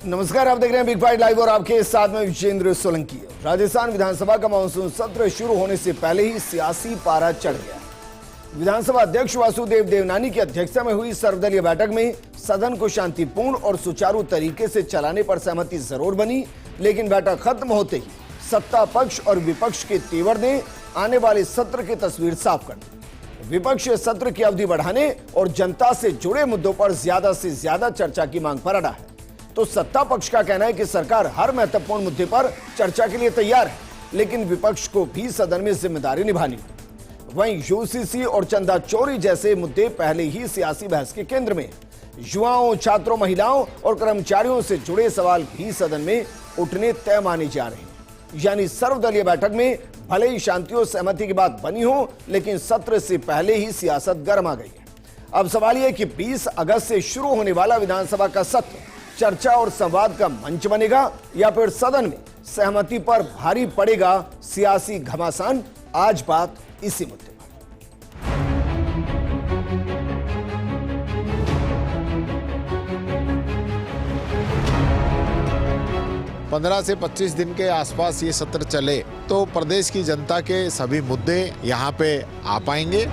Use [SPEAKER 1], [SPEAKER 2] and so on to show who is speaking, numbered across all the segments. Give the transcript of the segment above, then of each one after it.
[SPEAKER 1] नमस्कार, आप देख रहे हैं बिग फाइट लाइव और आपके साथ में विजेंद्र सोलंकी। राजस्थान विधानसभा का मानसून सत्र शुरू होने से पहले ही सियासी पारा चढ़ गया। विधानसभा अध्यक्ष वासुदेव देवनानी की अध्यक्षता में हुई सर्वदलीय बैठक में सदन को शांतिपूर्ण और सुचारू तरीके से चलाने पर सहमति जरूर बनी, लेकिन बैठक खत्म होते ही सत्ता पक्ष और विपक्ष के तेवर ने आने वाले सत्र की तस्वीर साफ कर दी। विपक्ष सत्र की अवधि बढ़ाने और जनता से जुड़े मुद्दों पर ज्यादा से ज्यादा चर्चा की मांग पर अड़ा है, तो सत्ता पक्ष का कहना है कि सरकार हर महत्वपूर्ण मुद्दे पर चर्चा के लिए तैयार है, लेकिन विपक्ष को भी सदन में जिम्मेदारी निभानी होगी। वहीं यूसीसी और चंदा चोरी जैसे मुद्दे पहले ही सियासी बहस के केंद्र में। युवाओं, छात्रों, महिलाओं और कर्मचारियों से जुड़े सवाल भी सदन में उठने तय माने जा रहे हैं। यानी सर्वदलीय बैठक में भले ही शांति और सहमति की बात बनी हो, लेकिन सत्र से पहले ही सियासत गर्म आ गई है। अब सवाल यह कि 20 अगस्त से शुरू होने वाला विधानसभा का सत्र चर्चा और संवाद का मंच बनेगा या फिर सदन में सहमति पर भारी पड़ेगा सियासी घमासान। आज बात इसी मुद्दे पर।
[SPEAKER 2] 15 से 25 दिन के आसपास ये सत्र चले तो प्रदेश की जनता के सभी मुद्दे यहाँ पे आ पाएंगे।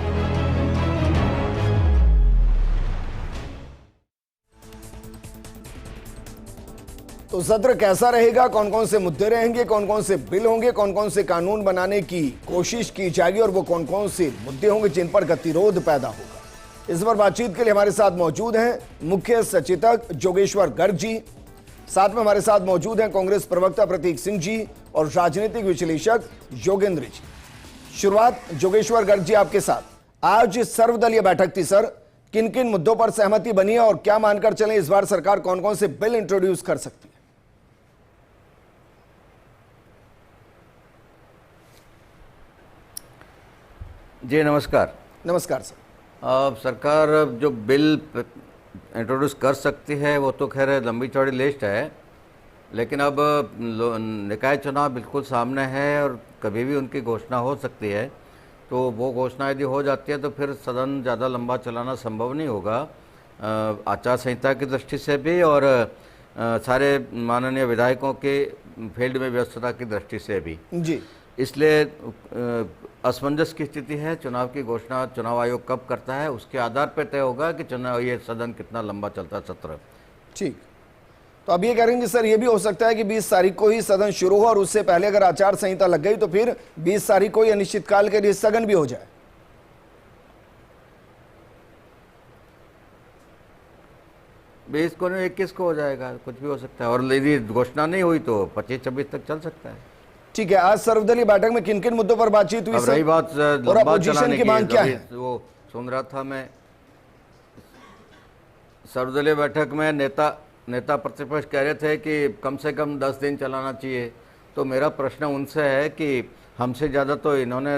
[SPEAKER 1] तो सत्र कैसा रहेगा, कौन कौन से मुद्दे रहेंगे, कौन कौन से बिल होंगे, कौन कौन से कानून बनाने की कोशिश की जाएगी और वो कौन कौन से मुद्दे होंगे जिन पर गतिरोध पैदा होगा। इस पर बातचीत के लिए हमारे साथ मौजूद हैं मुख्य सचेतक जोगेश्वर गर्ग जी, साथ में हमारे साथ मौजूद हैं कांग्रेस प्रवक्ता प्रतीक सिंह जी और राजनीतिक विश्लेषक योगेंद्र जी। शुरुआत जोगेश्वर गर्ग जी आपके साथ। आज सर्वदलीय बैठक थी सर, किन किन मुद्दों पर सहमति बनी है और क्या मानकर चलें इस बार सरकार कौन कौन से बिल इंट्रोड्यूस कर सकती है?
[SPEAKER 3] जी नमस्कार।
[SPEAKER 1] नमस्कार सर।
[SPEAKER 3] अब सरकार जो बिल इंट्रोड्यूस कर सकती है वो तो खैर लंबी चौड़ी लिस्ट है, लेकिन अब निकाय चुनाव बिल्कुल सामने है और कभी भी उनकी घोषणा हो सकती है। तो वो घोषणा यदि हो जाती है तो फिर सदन ज़्यादा लंबा चलाना संभव नहीं होगा, आचार संहिता की दृष्टि से भी और सारे माननीय विधायकों के फील्ड में व्यस्तता की दृष्टि से भी
[SPEAKER 1] जी।
[SPEAKER 3] इसलिए असमंजस की स्थिति है। चुनाव की घोषणा चुनाव आयोग कब करता है उसके आधार पर तय होगा कि चुनाव ये सदन कितना लंबा चलता है सत्र।
[SPEAKER 1] ठीक, तो अब ये करेंगे सर, ये भी हो सकता है कि 20 तारीख को ही सदन शुरू हो और उससे पहले अगर आचार संहिता लग गई तो फिर 20 तारीख को ही अनिश्चितकाल के लिए स्थगन भी हो जाए।
[SPEAKER 3] 20 को नहीं 21 को हो जाएगा, कुछ भी हो सकता है। और यदि घोषणा नहीं हुई तो 25-26 तक चल सकता है।
[SPEAKER 1] ठीक है, आज सर्वदलीय बैठक में किन किन मुद्दों पर बातचीत हुई?
[SPEAKER 3] अब रही बात
[SPEAKER 1] लंबा चलाने की मांग क्या है?
[SPEAKER 3] वो सुन रहा था मैं, सर्वदलीय बैठक में नेता प्रतिपक्ष कह रहे थे कि कम से कम 10 दिन चलाना चाहिए। तो मेरा प्रश्न उनसे है कि हमसे ज़्यादा तो इन्होंने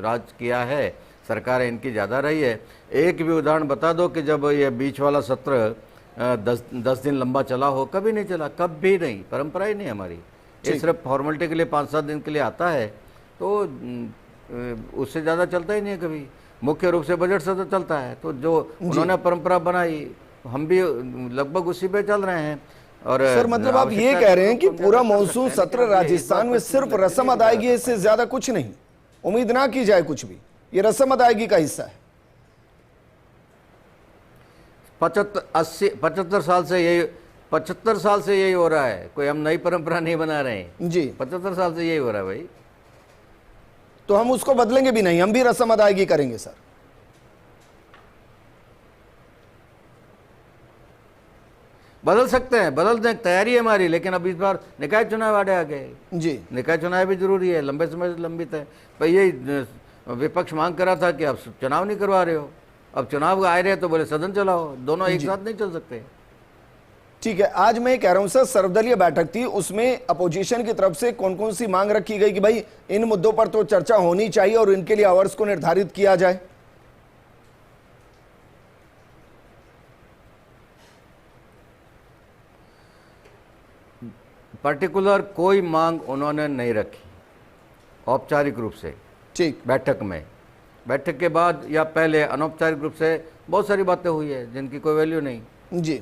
[SPEAKER 3] राज किया है, सरकार इनकी ज़्यादा रही है। एक भी उदाहरण बता दो कि जब ये बीच वाला सत्र 10 दिन लंबा चला हो। कभी नहीं चला, कभी नहीं, परंपरा ही नहीं हमारी। ये सिर्फ फॉर्मेलिटी के लिए 5-7 दिन के लिए आता है, तो उससे ज़्यादा चलता ही नहीं है कभी। मुख्य रूप से बजट सत्र चलता है, तो जो उन्होंने परंपरा बनाई हम भी लगभग उसी पे चल रहे हैं। और
[SPEAKER 1] सर मतलब आप ये कह रहे हैं कि पूरा मानसून सत्र राजस्थान में सिर्फ रस्म अदायगी है, इससे ज्यादा कुछ नहीं, उम्मीद ना की जाए कुछ भी, ये रस्म अदायगी का हिस्सा है।
[SPEAKER 3] 75 साल से यही हो रहा है, कोई हम नई परंपरा नहीं बना रहे हैं
[SPEAKER 1] जी।
[SPEAKER 3] 75 साल से यही हो रहा है भाई।
[SPEAKER 1] तो हम उसको बदलेंगे भी नहीं, हम भी रस्म अदायगी करेंगे सर।
[SPEAKER 3] बदल सकते हैं, बदलने की तैयारी है हमारी, लेकिन अब इस बार निकाय चुनाव आड़े आ गए
[SPEAKER 1] जी।
[SPEAKER 3] निकाय चुनाव भी जरूरी है, लंबे समय से लंबित है। भाई ये विपक्ष मांग कर रहा था कि अब चुनाव नहीं करवा रहे हो, अब चुनाव आ रहे हैं तो बोले सदन चलाओ, दोनों एक साथ नहीं चल सकते।
[SPEAKER 1] ठीक है, आज मैं कह रहा हूं सर, सर्वदलीय बैठक थी, उसमें अपोजिशन की तरफ से कौन कौन सी मांग रखी गई कि भाई इन मुद्दों पर तो चर्चा होनी चाहिए और इनके लिए आवर्स को निर्धारित किया जाए?
[SPEAKER 3] पर्टिकुलर कोई मांग उन्होंने नहीं रखी औपचारिक रूप से।
[SPEAKER 1] ठीक,
[SPEAKER 3] बैठक के बाद या पहले अनौपचारिक रूप से बहुत सारी बातें हुई है जिनकी कोई वैल्यू नहीं।
[SPEAKER 1] जी।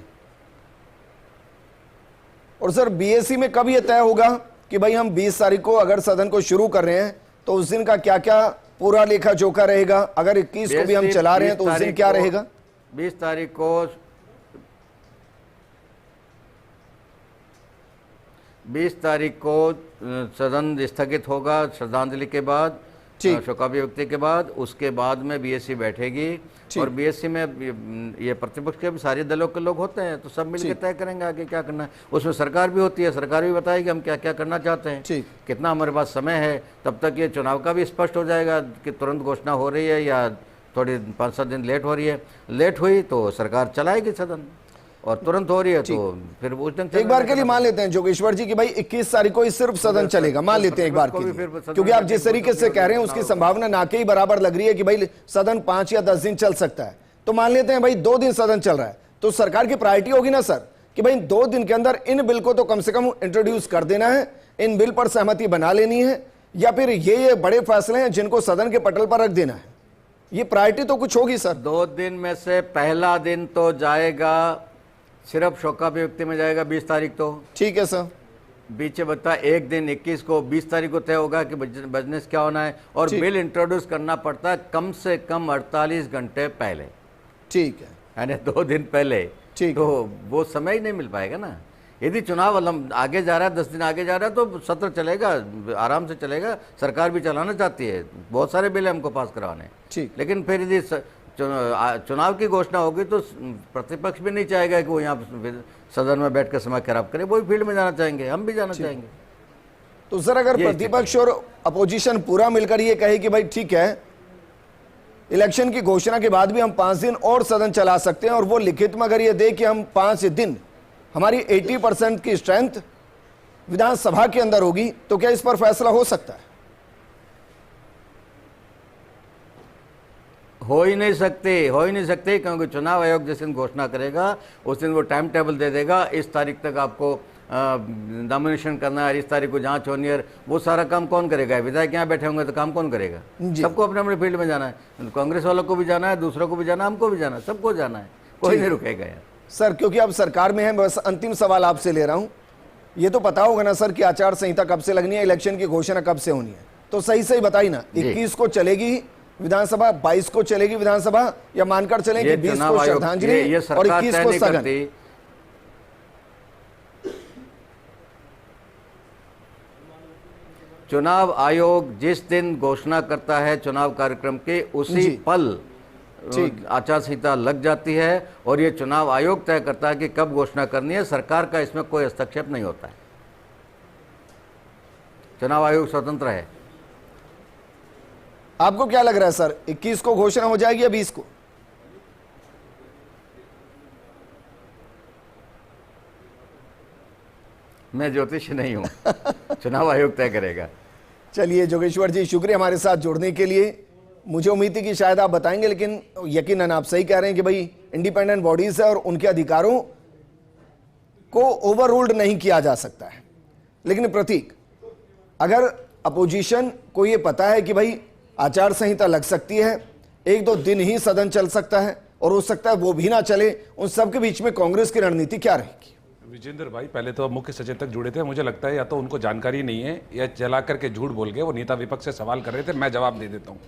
[SPEAKER 1] और सर बीएससी में कब ये तय होगा कि भाई हम 20 तारीख को अगर सदन को शुरू कर रहे हैं तो उस दिन का क्या क्या पूरा लेखा जोखा रहेगा, अगर 21 को भी हम चला रहे हैं तो उस दिन क्या रहेगा?
[SPEAKER 3] 20 तारीख को सदन स्थगित होगा श्रद्धांजलि के बाद, शोकाभिव्यक्ति के बाद, उसके बाद में बीएससी बैठेगी और बीएससी में ये प्रतिपक्ष के भी सारे दलों के लोग होते हैं तो सब मिलकर तय करेंगे आगे क्या करना है। उसमें सरकार भी होती है, सरकार भी बताएगी हम क्या क्या करना चाहते हैं, कितना हमारे पास समय है। तब तक ये चुनाव का भी स्पष्ट हो जाएगा कि तुरंत घोषणा हो रही है या थोड़ी 5-7 दिन लेट हो रही है। लेट हुई तो सरकार चलाएगी सदन और तुरंत हो रही है तो फिर उस दिन
[SPEAKER 1] एक बार के लिए मान लेते हैं जोगेश्वर जी कि भाई 21 तारीख को ही सिर्फ सदन चलेगा, मान लेते हैं एक बार के लिए, क्योंकि आप जिस तरीके से कह रहे हैं उसकी संभावना ना के ही बराबर लग रही है कि भाई सदन 5 या 10 दिन चल सकता है। तो मान लेते हैं भाई 2 दिन सदन चल रहा है तो सरकार की प्रायोरिटी होगी ना सर कि भाई 2 दिन के अंदर इन बिल को तो कम से कम इंट्रोड्यूस कर देना है, इन बिल पर सहमति बना लेनी है, या फिर ये बड़े फैसले हैं जिनको सदन के पटल पर रख देना है। ये प्रायोरिटी तो कुछ होगी सर।
[SPEAKER 3] 2 दिन में से पहला दिन तो जाएगा सिर्फ शोकाभिव्यक्ति में जाएगा 20 तारीख तो
[SPEAKER 1] ठीक है सर,
[SPEAKER 3] बीच में बता 1 दिन 21 को 20 तारीख को तय होगा कि बिजनेस क्या होना है और बिल इंट्रोड्यूस करना पड़ता है कम से कम 48 घंटे पहले,
[SPEAKER 1] ठीक है,
[SPEAKER 3] यानी 2 दिन पहले।
[SPEAKER 1] ठीक
[SPEAKER 3] तो वो समय ही नहीं मिल पाएगा ना। यदि चुनाव आगे जा रहा है, 10 दिन आगे जा रहा है तो सत्र चलेगा, आराम से चलेगा। सरकार भी चलाना चाहती है, बहुत सारे बिल हमको पास करवाने, लेकिन फिर यदि चुनाव की घोषणा होगी तो प्रतिपक्ष भी नहीं चाहेगा कि वो यहाँ सदन में बैठ कर समय खराब करे, वो भी फील्ड में जाना चाहेंगे, हम भी जाना चाहेंगे।
[SPEAKER 1] तो सर अगर प्रतिपक्ष और अपोजिशन पूरा मिलकर ये कहे कि भाई ठीक है इलेक्शन की घोषणा के बाद भी हम 5 दिन और सदन चला सकते हैं, और वो लिखित में अगर ये दे कि हम 5 दिन हमारी 80% की स्ट्रेंथ विधानसभा के अंदर होगी, तो क्या इस पर फैसला हो सकता है?
[SPEAKER 3] हो ही नहीं सकते क्योंकि चुनाव आयोग जिस दिन घोषणा करेगा उस दिन वो टाइम टेबल दे देगा, इस तारीख तक आपको नॉमिनेशन करना है, इस तारीख को जांच होनी है। वो सारा काम कौन करेगा? विधायक यहाँ बैठे होंगे तो काम कौन करेगा? सबको अपने अपने फील्ड में जाना है, कांग्रेस वालों को भी जाना है, दूसरों को भी जाना है, हमको भी जाना है, सबको जाना है, कोई नहीं रुकेगा यार।
[SPEAKER 1] सर क्योंकि अब सरकार में है, बस अंतिम सवाल आपसे ले रहा हूं, ये तो पता होगा ना सर कि आचार संहिता कब से लगनी है, इलेक्शन की घोषणा कब से होनी है, तो सही बताइए ना। 21 को चलेगी विधानसभा, 22 को चलेगी विधानसभा, या मानकर चलें कि 20 को श्रद्धांजलि और 21 को सदन?
[SPEAKER 3] चुनाव आयोग जिस दिन घोषणा करता है चुनाव कार्यक्रम के उसी पल आचार संहिता लग जाती है और ये चुनाव आयोग तय करता है कि कब घोषणा करनी है। सरकार का इसमें कोई हस्तक्षेप नहीं होता है, चुनाव आयोग स्वतंत्र है।
[SPEAKER 1] आपको क्या लग रहा है सर, 21 को घोषणा हो जाएगी या 20 को?
[SPEAKER 3] मैं ज्योतिष नहीं हूं, चुनाव आयोग तय करेगा।
[SPEAKER 1] चलिए जोगेश्वर जी, शुक्रिया हमारे साथ जुड़ने के लिए। मुझे उम्मीद थी कि शायद आप बताएंगे, लेकिन यकीनन आप सही कह रहे हैं कि भाई इंडिपेंडेंट बॉडीज है और उनके अधिकारों को ओवर रूल्ड नहीं किया जा सकता है। लेकिन प्रतीक, अगर अपोजिशन को ये पता है कि भाई आचार संहिता लग सकती है, 1-2 दिन ही सदन चल सकता है और हो सकता है वो भी ना चले, उन सबके बीच में कांग्रेस की रणनीति क्या रहेगी?
[SPEAKER 4] विजेंद्र भाई, पहले तो मुख्य सचेतक जुड़े थे, मुझे लगता है या तो उनको जानकारी नहीं है या चला करके झूठ बोल गए। वो नेता विपक्ष से सवाल कर रहे थे, मैं जवाब दे देता हूँ।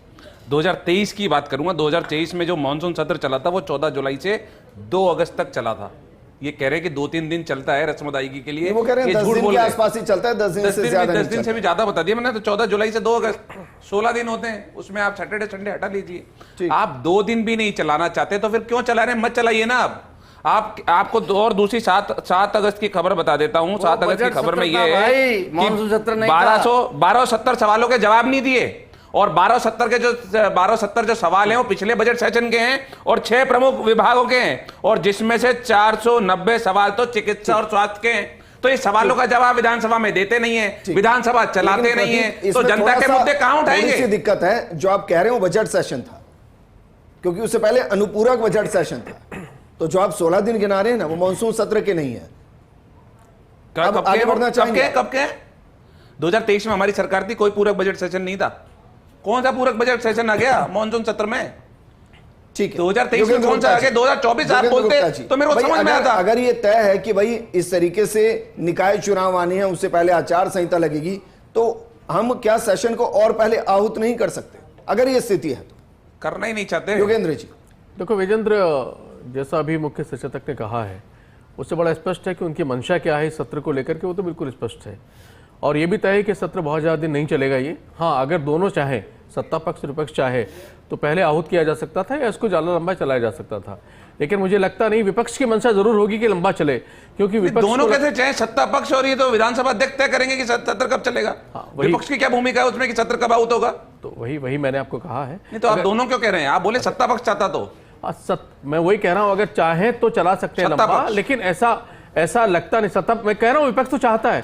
[SPEAKER 4] 2023 की बात करूंगा, 2023 में जो मानसून सत्र चला था वो 14 जुलाई से 2 अगस्त तक चला था। ये कह रहे हैं कि 2-3 दिन चलता है रस्म अदायगी के लिए,
[SPEAKER 1] वो कह रहे हैं 10 दिन के आसपास ही चलता है, 10 दिन से ज्यादा नहीं।
[SPEAKER 4] 10 दिन से भी ज्यादा बता दिया मैंने, तो 14 जुलाई से 2 अगस्त 16 दिन होते हैं, उसमें आप सैटरडे संडे हटा लीजिए। आप 2 दिन भी नहीं चलाना चाहते तो फिर क्यों चला रहे हैं? मत चलाइए ना। आपको और दूसरी 7 अगस्त की खबर बता देता हूं। 7 अगस्त की खबर में ये है कि 1270 सवालों के जवाब नहीं दिए, और 1270 जो सवाल हैं वो पिछले बजट सेशन के हैं और 6 प्रमुख विभागों के हैं, और जिसमें से 490 सवाल तो चिकित्सा और स्वास्थ्य के हैं। तो इस सवालों का जवाब विधानसभा में देते नहीं है, विधानसभा चलाते नहीं है, तो जनता के मुद्दे कहां उठाएंगे?
[SPEAKER 1] दिक्कत है जो आप कह रहे हो बजट सेशन था, क्योंकि उससे पहले अनुपूरक बजट सेशन था, तो जो आप 16 दिन गिना रहे हैं ना वो मानसून सत्र के नहीं है।
[SPEAKER 4] अब आगे बढ़ना चाहेंगे? कब के 2023 में हमारी सरकार थी, कोई पूरक बजट सेशन नहीं था। कौन सा पूरक बजट सेशन आ गया मानसून सत्र में?
[SPEAKER 1] ठीक है,
[SPEAKER 4] 2023 में कौन सा आगे 2024 आप बोलते तो मेरे को समझ में आता।
[SPEAKER 1] अगर ये तय है कि भाई इस तरीके से निकाय चुनाव आने हैं, उससे पहले आचार संहिता लगेगी, तो हम क्या सेशन को और पहले आहूत नहीं कर सकते? अगर ये स्थिति है तो
[SPEAKER 4] करना ही नहीं चाहते
[SPEAKER 1] योगेंद्र जी।
[SPEAKER 5] देखो विजेंद्र, जैसा अभी मुख्य सचेतक ने कहा है उससे बड़ा स्पष्ट है कि उनकी मंशा क्या है इस सत्र को लेकर के, वो तो बिल्कुल स्पष्ट है। और ये भी तय है कि सत्र बहुत ज़्यादा दिन नहीं चलेगा ये। हाँ, अगर दोनों चाहें, सत्ता पक्ष विपक्ष चाहे, तो पहले आहूत किया जा सकता था या इसको ज़्यादा लंबा चलाया जा सकता था, लेकिन मुझे लगता नहीं। विपक्ष की मंशा जरूर होगी कि लंबा चले, क्योंकि विपक्ष
[SPEAKER 4] दोनों कैसे चाहे, सत्ता पक्ष और ये तो विधानसभा अध्यक्ष तय करेंगे कि सत्र कब चलेगा। विपक्ष की क्या भूमिका है उसमें कि सत्र कब आहूत होगा?
[SPEAKER 5] तो वही मैंने आपको कहा है।
[SPEAKER 4] नहीं तो आप दोनों क्यों कह रहे हैं? आप बोले सत्ता पक्ष चाहता तो
[SPEAKER 5] मैं वही कह रहा हूं, अगर चाहे तो चला सकते हैं लंबा, लेकिन ऐसा लगता नहीं। सत्ता, मैं कह रहा हूं विपक्ष तो चाहता है,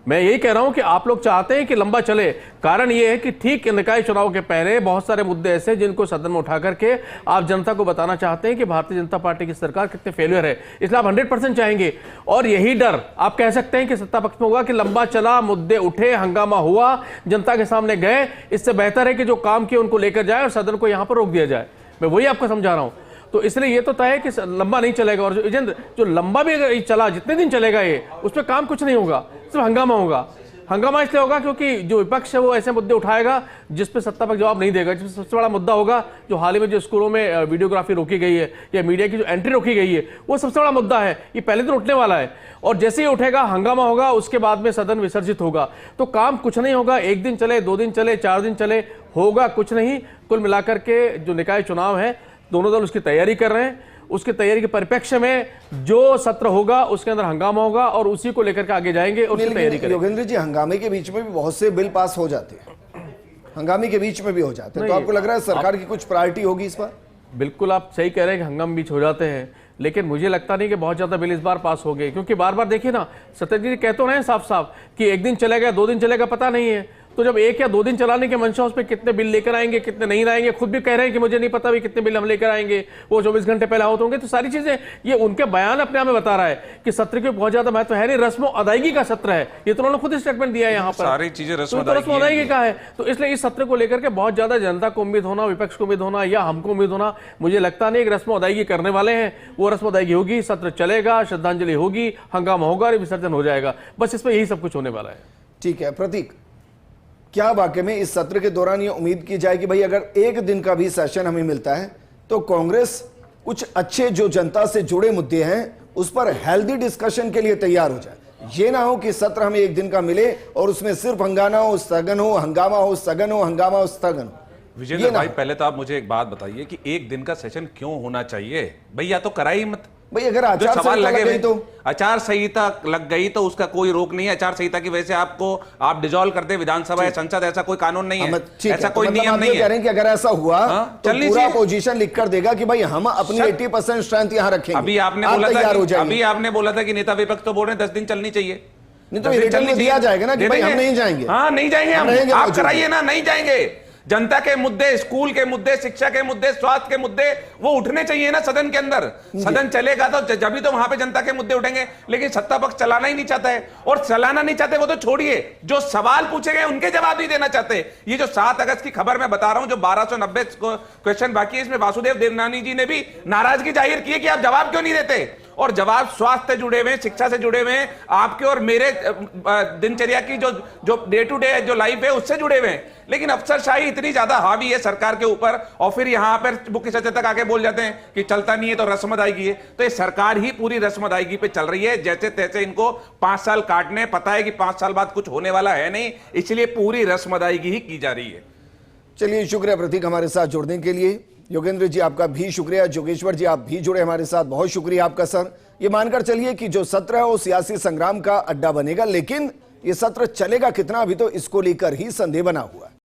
[SPEAKER 5] मैं यही कह रहा हूं कि आप लोग चाहते हैं कि लंबा चले। कारण ये है कि ठीक निकाय चुनाव के पहले बहुत सारे मुद्दे ऐसे जिनको सदन में उठा करके आप जनता को बताना चाहते हैं कि भारतीय जनता पार्टी की सरकार कितने फेलियर है, इसलिए आप 100% चाहेंगे। और यही डर आप कह सकते हैं कि सत्ता पक्ष में होगा कि लंबा चला, मुद्दे उठे, हंगामा हुआ, जनता के सामने गए, इससे बेहतर है कि जो काम किए उनको लेकर जाए और सदन को यहां पर रोक दिया जाए। मैं वही आपको समझा रहा हूं। तो इसलिए ये तो तय है कि लंबा नहीं चलेगा। और जो लंबा भी अगर चला, जितने दिन चलेगा ये, उस पर काम कुछ नहीं होगा, सिर्फ हंगामा होगा। हंगामा इसलिए होगा क्योंकि जो विपक्ष है वो ऐसे मुद्दे उठाएगा जिस पे सत्ता पक्ष जवाब नहीं देगा। जिसमें सबसे बड़ा मुद्दा होगा जो हाल ही में जो स्कूलों में वीडियोग्राफी रोकी गई है या मीडिया की जो एंट्री रोकी गई है, वो सबसे बड़ा मुद्दा है। ये पहले दिन उठने वाला है और जैसे ही उठेगा हंगामा होगा, उसके बाद में सदन विसर्जित होगा। तो काम कुछ नहीं होगा, 1 दिन चले, 2 दिन चले, 4 दिन चले, होगा कुछ नहीं। कुल मिलाकर के जो निकाय चुनाव है, दोनों दल उसकी तैयारी कर रहे हैं। उसकी तैयारी के परिप्रेक्ष्य में जो सत्र होगा उसके अंदर हंगामा होगा और उसी को लेकर के आगे जाएंगे और उसकी तैयारी करेंगे।
[SPEAKER 1] योगेंद्र जी, हंगामे के बीच में भी बहुत से बिल पास हो जाते हैं, हंगामे के बीच में भी हो जाते हैं, तो आपको लग रहा है सरकार की कुछ प्रायोरिटी होगी इस बार?
[SPEAKER 5] बिल्कुल आप सही कह रहे हैं कि हंगामे बीच हो जाते हैं, लेकिन मुझे लगता नहीं कि बहुत ज्यादा बिल इस बार पास हो गए, क्योंकि बार बार देखिए ना, सत्यजीत जी कह तो रहे हैं साफ साफ कि 1 दिन चलेगा, 2 दिन चलेगा, पता नहीं है। तो जब 1 या 2 दिन चलाने के मंशा, उस पर कितने बिल लेकर आएंगे, कितने नहीं आएंगे, खुद भी कह रहे हैं कि मुझे नहीं पता भी कितने बिल हम लेकर आएंगे, वो 24 घंटे पहले आहूत होंगे। तो सारी चीजें, ये उनके बयान अपने आप में बता रहा है कि सत्र के बहुत ज्यादा महत्व है नहीं, रस्म अदायगी का सत्र है। ये तो उन्होंने खुद स्टेटमेंट दिया है यहाँ पर,
[SPEAKER 4] सारी चीजें रस्म
[SPEAKER 5] अदायगी का है। तो इसलिए इस सत्र को लेकर के बहुत ज्यादा जनता को उम्मीद होना, विपक्ष को उम्मीद होना या हमको उम्मीद होना, मुझे लगता नहीं कि रस्म अदायगी करने वाले हैं। वो रस्म अदायगी होगी, सत्र चलेगा, श्रद्धांजलि होगी, हंगामा होगा, विसर्जन हो जाएगा, बस इस पर यही सब कुछ होने वाला है।
[SPEAKER 1] ठीक है प्रतीक, क्या वाकई में इस सत्र के दौरान ये उम्मीद की जाए कि भाई अगर 1 दिन का भी सेशन हमें मिलता है तो कांग्रेस कुछ अच्छे जो जनता से जुड़े मुद्दे हैं उस पर हेल्दी डिस्कशन के लिए तैयार हो जाए? ये ना हो कि सत्र हमें 1 दिन का मिले और उसमें सिर्फ हंगामा हो, स्थगन हो, हंगामा हो, स्थगन हो, हंगामा हो, स्थगन हो।
[SPEAKER 4] विजेंद्र भाई, पहले तो आप मुझे एक बात बताइए कि 1 दिन का सेशन क्यों होना चाहिए? भैया तो कराई मत
[SPEAKER 1] भाई, अगर आचार संहिता लग गई तो
[SPEAKER 4] आचार संहिता लग गई तो उसका कोई रोक नहीं है। आचार संहिता की वजह से आप डिसॉल्व कर दे विधानसभा या संसद, ऐसा कोई कानून नहीं है, ऐसा कोई नियम नहीं है।
[SPEAKER 1] कह रहे हैं कि अगर ऐसा हुआ तो पूरा पोजीशन लिख कर देगा कि भाई हम अपनी 80% स्ट्रेंथ यहां रखेंगे।
[SPEAKER 4] अभी आपने बोला था कि नेता विपक्ष तो बोल रहे हैं 10 दिन चलनी चाहिए,
[SPEAKER 1] नहीं तो रिटर्न दिया जाएगा ना कि भाई हम नहीं जाएंगे।
[SPEAKER 4] हाँ, नहीं जाएंगे हम, आप कराइए ना, नहीं जाएंगे। जनता के मुद्दे, स्कूल के मुद्दे, शिक्षा के मुद्दे, स्वास्थ्य के मुद्दे, वो उठने चाहिए ना सदन के अंदर। सदन चलेगा तो जब भी तो वहां पे जनता के मुद्दे उठेंगे। लेकिन सत्ता पक्ष चलाना ही नहीं चाहता है, और चलाना नहीं चाहते वो तो छोड़िए, जो सवाल पूछे गए उनके जवाब नहीं देना चाहते। ये जो 7 अगस्त की खबर मैं बता रहा हूं, जो 1290 क्वेश्चन बाकी है, इसमें वासुदेव देवनानी जी ने भी नाराजगी जाहिर की है कि आप जवाब क्यों नहीं देते। और जवाब स्वास्थ्य से जुड़े हुए, शिक्षा से जुड़े हुए, आपके और मेरे दिनचर्या की जो डे टू डे जो लाइफ है उससे जुड़े हुए हैं। लेकिन अफसरशाही इतनी ज्यादा हावी है सरकार के ऊपर, और फिर यहां पर मुख्य सचेतक आके बोल जाते हैं कि चलता नहीं है तो रस्म अदायगी है। तो ये सरकार ही पूरी रस्म अदायगी पे चल रही है, जैसे तैसे इनको 5 साल काटने, पता है कि 5 साल बाद कुछ होने वाला है नहीं, इसलिए पूरी रस्म अदायगी ही की जा रही है।
[SPEAKER 1] चलिए, शुक्रिया प्रतीक हमारे साथ जुड़ने के लिए। योगेंद्र जी आपका भी शुक्रिया, जोगेश्वर जी आप भी जुड़े हमारे साथ, बहुत शुक्रिया आपका सर। ये मानकर चलिए कि जो सत्र है वो सियासी संग्राम का अड्डा बनेगा, लेकिन ये सत्र चलेगा कितना अभी तो इसको लेकर ही संदेह बना हुआ है।